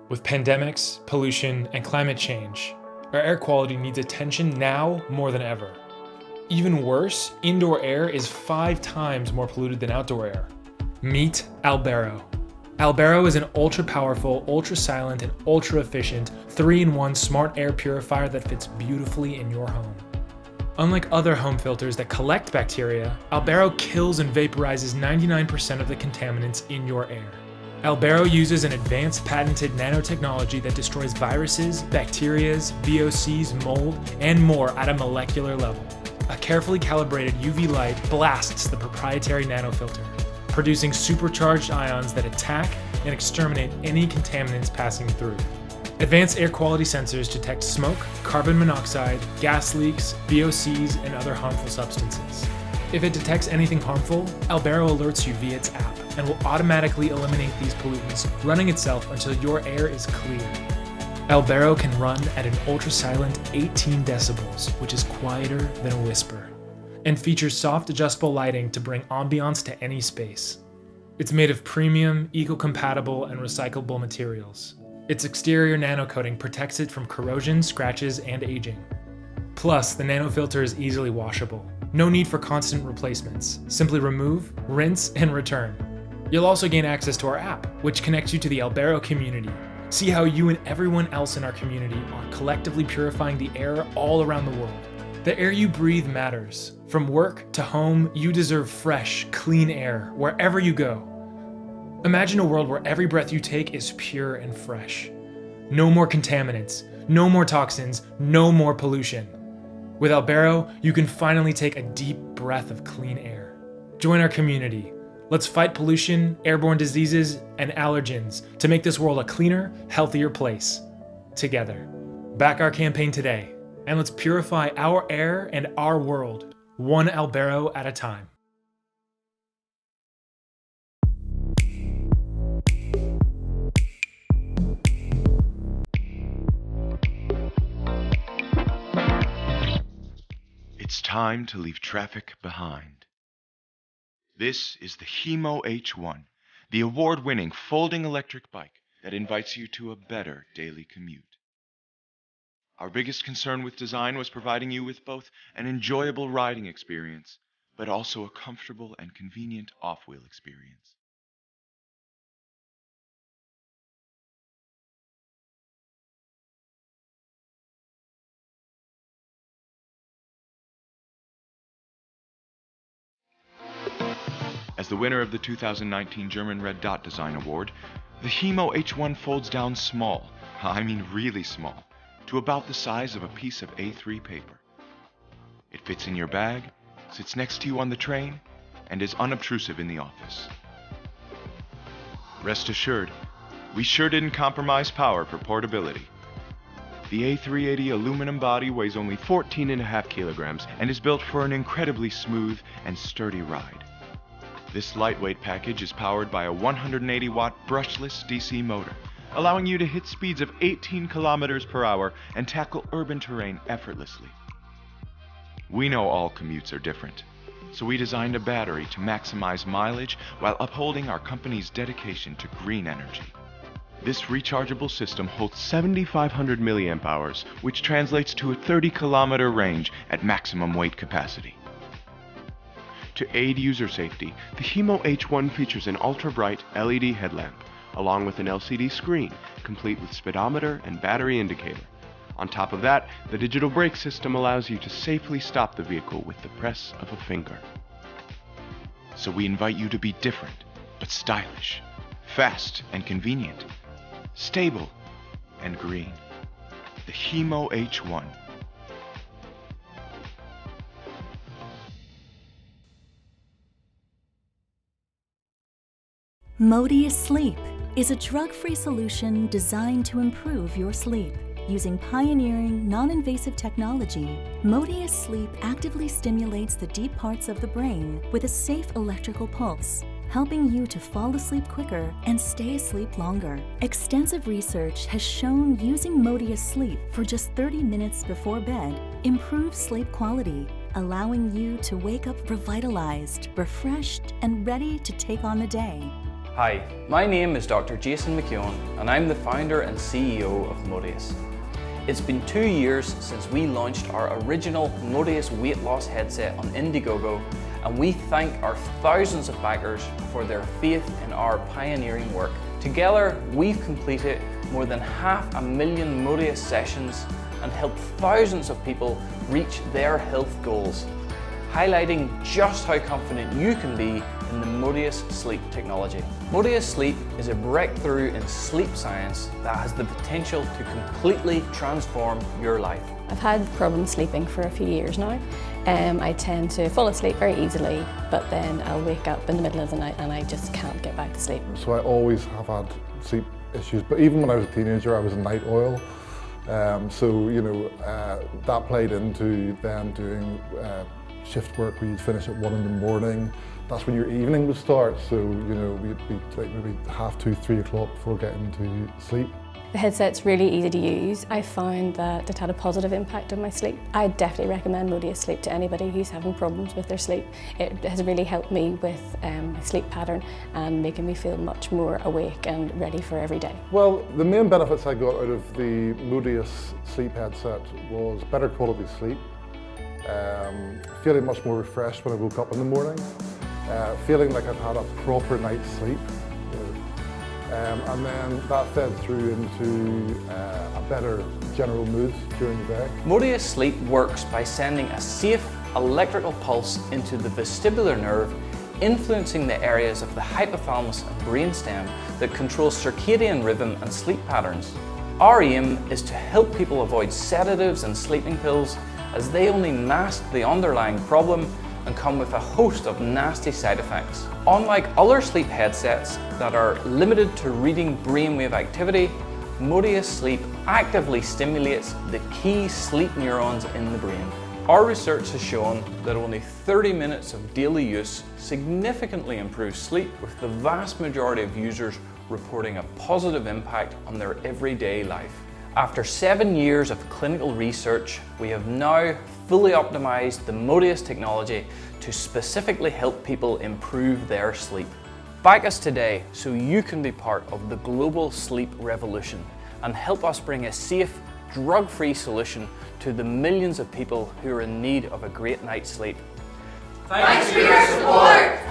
With pandemics, pollution, and climate change, our air quality needs attention now more than ever. Even worse, indoor air is 5 times more polluted than outdoor air. Meet Albero. Albero is an ultra-powerful, ultra-silent, and ultra-efficient 3-in-1 smart air purifier that fits beautifully in your home. Unlike other home filters that collect bacteria, Albero kills and vaporizes 99% of the contaminants in your air. Albero uses an advanced patented nanotechnology that destroys viruses, bacteria, VOCs, mold, and more at a molecular level. A carefully calibrated UV light blasts the proprietary nanofilter, producing supercharged ions that attack and exterminate any contaminants passing through. Advanced air quality sensors detect smoke, carbon monoxide, gas leaks, VOCs, and other harmful substances. If it detects anything harmful, Albero alerts you via its app and will automatically eliminate these pollutants, running itself until your air is clear. Albero can run at an ultra-silent 18 decibels, which is quieter than a whisper, and features soft adjustable lighting to bring ambiance to any space. It's made of premium, eco-compatible, and recyclable materials. Its exterior nanocoating protects it from corrosion, scratches, and aging. Plus, the nanofilter is easily washable. No need for constant replacements. Simply remove, rinse, and return. You'll also gain access to our app, which connects you to the Albero community. See how you and everyone else in our community are collectively purifying the air all around the world. The air you breathe matters. From work to home, you deserve fresh, clean air wherever you go. Imagine a world where every breath you take is pure and fresh. No more contaminants, no more toxins, no more pollution. With Albero, you can finally take a deep breath of clean air. Join our community. Let's fight pollution, airborne diseases, and allergens to make this world a cleaner, healthier place. Together. Back our campaign today, and let's purify our air and our world, one Albero at a time. It's time to leave traffic behind. This is the Hemo H1, the award-winning folding electric bike that invites you to a better daily commute. Our biggest concern with design was providing you with both an enjoyable riding experience, but also a comfortable and convenient off-wheel experience. As the winner of the 2019 German Red Dot Design Award, the Hemo H1 folds down small, I mean really small, to about the size of a piece of A3 paper. It fits in your bag, sits next to you on the train, and is unobtrusive in the office. Rest assured, we sure didn't compromise power for portability. The A380 aluminum body weighs only 14.5 kilograms and is built for an incredibly smooth and sturdy ride. This lightweight package is powered by a 180-watt brushless DC motor, allowing you to hit speeds of 18 kilometers per hour and tackle urban terrain effortlessly. We know all commutes are different, so we designed a battery to maximize mileage while upholding our company's dedication to green energy. This rechargeable system holds 7,500 milliamp hours, which translates to a 30-kilometer range at maximum weight capacity. To aid user safety, the Hemo H1 features an ultra-bright LED headlamp, along with an LCD screen, complete with speedometer and battery indicator. On top of that, the digital brake system allows you to safely stop the vehicle with the press of a finger. So we invite you to be different, but stylish, fast and convenient, stable and green. The Hemo H1. Modius Sleep is a drug-free solution designed to improve your sleep. Using pioneering, non-invasive technology, Modius Sleep actively stimulates the deep parts of the brain with a safe electrical pulse, helping you to fall asleep quicker and stay asleep longer. Extensive research has shown using Modius Sleep for just 30 minutes before bed improves sleep quality, allowing you to wake up revitalized, refreshed, and ready to take on the day. Hi, my name is Dr. Jason McKeown and I'm the founder and CEO of Modius. It's been 2 years since we launched our original Modius weight loss headset on Indiegogo, and we thank our thousands of backers for their faith in our pioneering work. Together, we've completed more than 500,000 Modius sessions and helped thousands of people reach their health goals, highlighting just how confident you can be in the Modius sleep technology. Modius Sleep is a breakthrough in sleep science that has the potential to completely transform your life. I've had problems sleeping for a few years now. I tend to fall asleep very easily, but then I'll wake up in the middle of the night and I just can't get back to sleep. So I always have had sleep issues, but even when I was a teenager, I was a night owl. So, you know, that played into then doing shift work where you'd finish at 1 in the morning. That's when your evening would start, so, you know, we'd be like maybe 2:30, 3 o'clock before getting to sleep. The headset's really easy to use. I found that it had a positive impact on my sleep. I definitely recommend Modius Sleep to anybody who's having problems with their sleep. It has really helped me with my sleep pattern and making me feel much more awake and ready for every day. Well, the main benefits I got out of the Modius Sleep headset was better quality sleep, feeling much more refreshed when I woke up in the morning, feeling like I've had a proper night's sleep. And then that fed through into a better general mood during the day. Modius Sleep works by sending a safe electrical pulse into the vestibular nerve, influencing the areas of the hypothalamus and brainstem that control circadian rhythm and sleep patterns. Our aim is to help people avoid sedatives and sleeping pills, as they only mask the underlying problem and come with a host of nasty side effects. Unlike other sleep headsets that are limited to reading brainwave activity, Modius Sleep actively stimulates the key sleep neurons in the brain. Our research has shown that only 30 minutes of daily use significantly improves sleep, with the vast majority of users reporting a positive impact on their everyday life. After 7 years of clinical research, we have now fully optimized the Modius technology to specifically help people improve their sleep. Back us today so you can be part of the global sleep revolution and help us bring a safe, drug-free solution to the millions of people who are in need of a great night's sleep. Thanks for your support!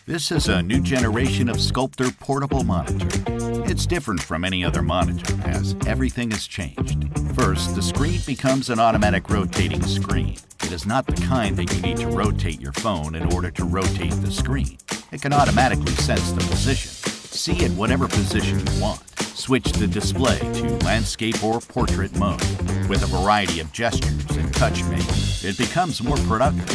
This is a new generation of Sculptor portable monitor. It's different from any other monitor, as everything has changed. First, the screen becomes an automatic rotating screen. It is not the kind that you need to rotate your phone in order to rotate the screen. It can automatically sense the position. See it whatever position you want. Switch the display to landscape or portrait mode. With a variety of gestures and touch menus, it becomes more productive.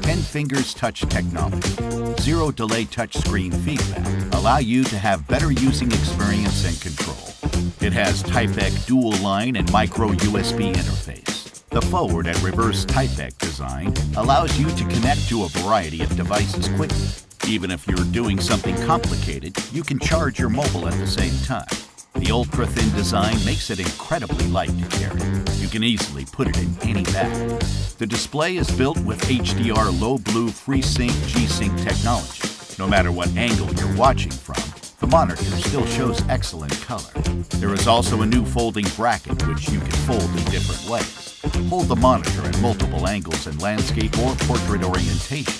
10 fingers touch technology, zero delay touchscreen feedback allow you to have better using experience and control. It has Type-Ec dual line and micro USB interface. The forward and reverse Type-Ec design allows you to connect to a variety of devices quickly. Even if you're doing something complicated, you can charge your mobile at the same time. The ultra-thin design makes it incredibly light to carry. You can easily put it in any bag. The display is built with HDR low blue FreeSync G-Sync technology. No matter what angle you're watching from, the monitor still shows excellent color. There is also a new folding bracket which you can fold in different ways. Hold the monitor at multiple angles in landscape or portrait orientation.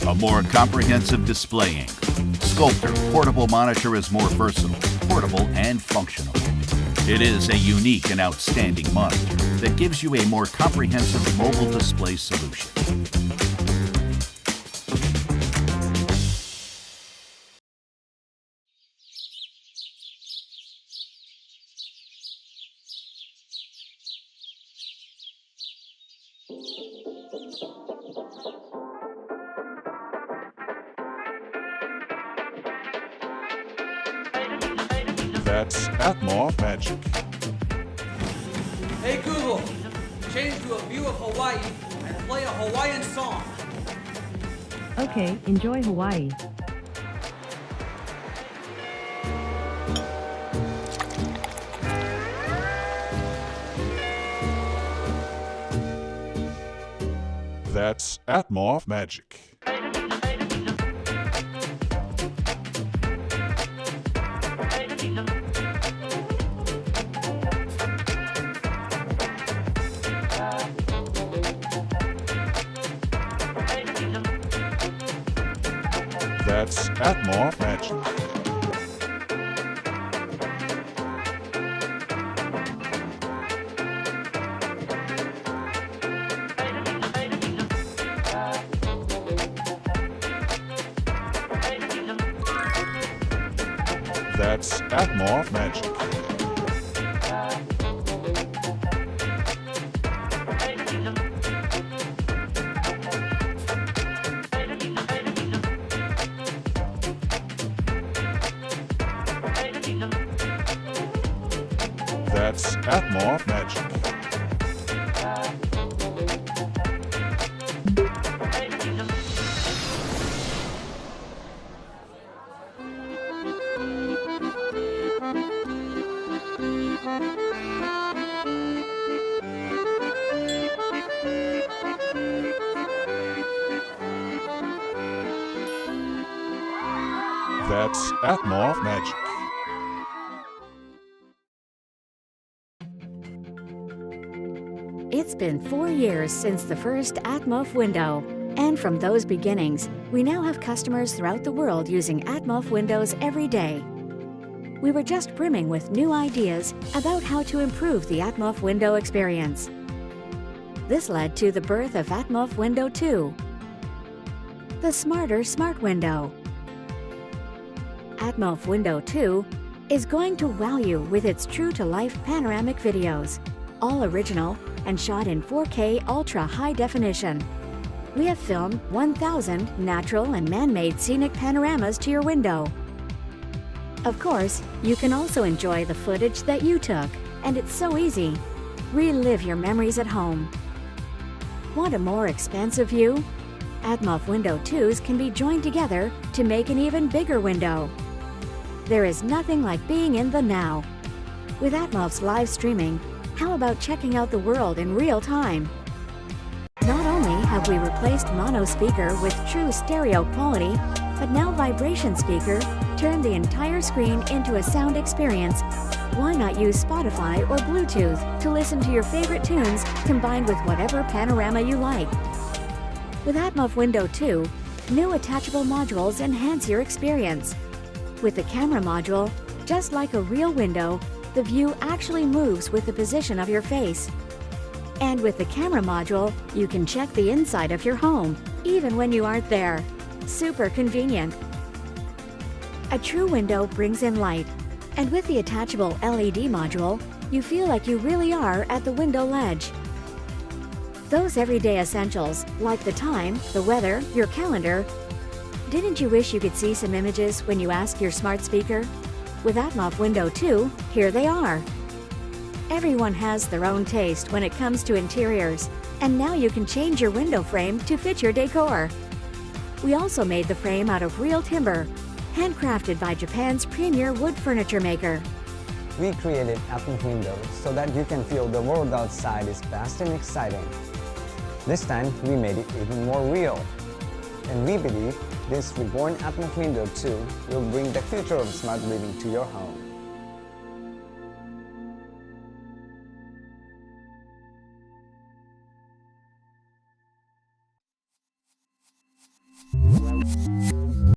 A more comprehensive display angle. Sculptor portable monitor is more versatile, portable, and functional. It is a unique and outstanding monitor that gives you a more comprehensive mobile display solution. That's Atmore Magic. Hey Google, change to a view of Hawaii and play a Hawaiian song. Okay, enjoy Hawaii. That's Atmos magic. That's Atmos magic. That's Atmos magic. That's Atmos magic. That's Atmos magic. It's been 4 years since the first Atmos window, and from those beginnings, we now have customers throughout the world using Atmos windows every day. We were just brimming with new ideas about how to improve the Atmos window experience. This led to the birth of Atmos Window 2, the smarter smart window. Atmos Window 2 is going to wow you with its true-to-life panoramic videos, all original and shot in 4K ultra high definition. We have filmed 1,000 natural and man-made scenic panoramas to your window. Of course, you can also enjoy the footage that you took, and it's so easy. Relive your memories at home. Want a more expansive view? Atmos Window 2s can be joined together to make an even bigger window. There is nothing like being in the now. With Atmos live streaming, how about checking out the world in real time? Not only have we replaced mono speaker with true stereo quality, but now vibration speaker turn the entire screen into a sound experience. Why not use Spotify or Bluetooth to listen to your favorite tunes combined with whatever panorama you like? With Atmos Window 2, new attachable modules enhance your experience. With the camera module, just like a real window, the view actually moves with the position of your face. And with the camera module, you can check the inside of your home, even when you aren't there. Super convenient. A true window brings in light, and with the attachable LED module, you feel like you really are at the window ledge. Those everyday essentials, like the time, the weather, your calendar. Didn't you wish you could see some images when you ask your smart speaker? With Atmos Window 2, here they are. Everyone has their own taste when it comes to interiors, and now you can change your window frame to fit your decor. We also made the frame out of real timber, handcrafted by Japan's premier wood furniture maker. We created Atmos windows so that you can feel the world outside is vast and exciting. This time, we made it even more real. And we believe this reborn Atmos Window 2 will bring the future of smart living to your home.